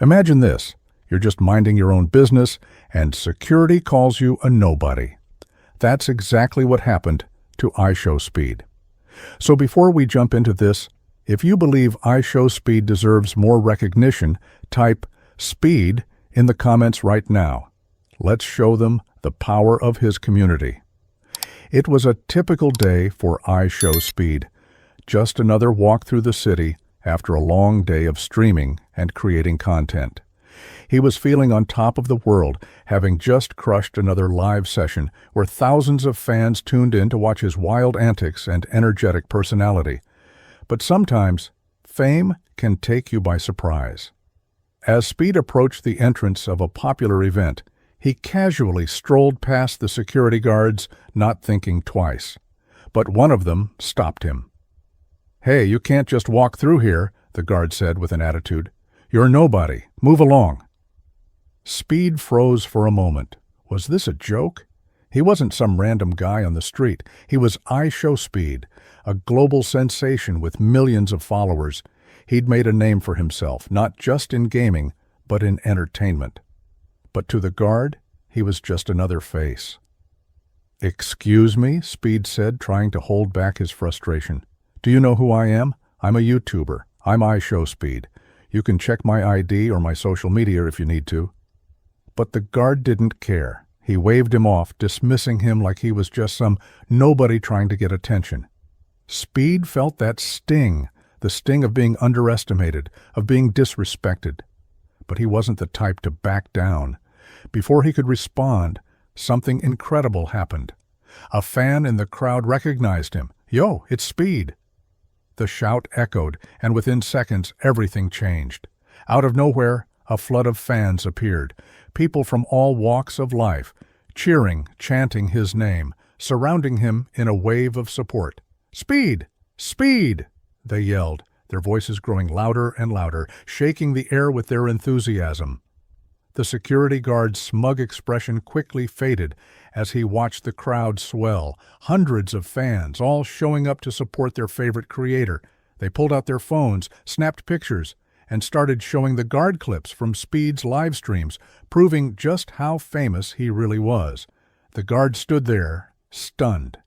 Imagine this. You're just minding your own business, and security calls you a nobody. That's exactly what happened to iShowSpeed. So before we jump into this, if you believe iShowSpeed deserves more recognition, type SPEED in the comments right now. Let's show them the power of his community. It was a typical day for iShowSpeed. Just another walk through the city after a long day of streaming and creating content. He was feeling on top of the world, having just crushed another live session where thousands of fans tuned in to watch his wild antics and energetic personality. But sometimes, fame can take you by surprise. As Speed approached the entrance of a popular event, he casually strolled past the security guards, not thinking twice. But one of them stopped him. "Hey, you can't just walk through here," the guard said with an attitude. "You're nobody. Move along." Speed froze for a moment. Was this a joke? He wasn't some random guy on the street. He was iShowSpeed, a global sensation with millions of followers. He'd made a name for himself, not just in gaming, but in entertainment. But to the guard, he was just another face. "Excuse me," Speed said, trying to hold back his frustration. "Do you know who I am? I'm a YouTuber. I'm iShowSpeed. You can check my ID or my social media if you need to." But the guard didn't care. He waved him off, dismissing him like he was just some nobody trying to get attention. Speed felt that sting, the sting of being underestimated, of being disrespected. But he wasn't the type to back down. Before he could respond, something incredible happened. A fan in the crowd recognized him. "Yo, it's Speed." The shout echoed, and within seconds, everything changed. Out of nowhere, a flood of fans appeared, people from all walks of life, cheering, chanting his name, surrounding him in a wave of support. "Speed! Speed!" they yelled, their voices growing louder and louder, shaking the air with their enthusiasm. The security guard's smug expression quickly faded as he watched the crowd swell, hundreds of fans, all showing up to support their favorite creator. They pulled out their phones, snapped pictures, and started showing the guard clips from Speed's live streams, proving just how famous he really was. The guard stood there, stunned.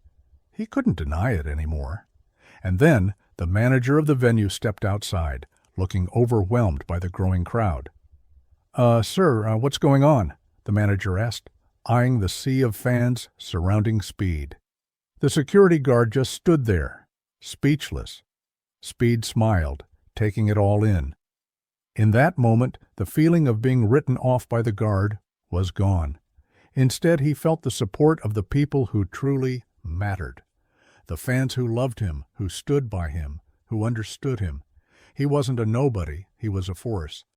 He couldn't deny it anymore. And then the manager of the venue stepped outside, looking overwhelmed by the growing crowd. Sir, what's going on?" the manager asked, eyeing the sea of fans surrounding Speed. The security guard just stood there, speechless. Speed smiled, taking it all in. In that moment, the feeling of being written off by the guard was gone. Instead, he felt the support of the people who truly mattered. The fans who loved him, who stood by him, who understood him. He wasn't a nobody, he was a force.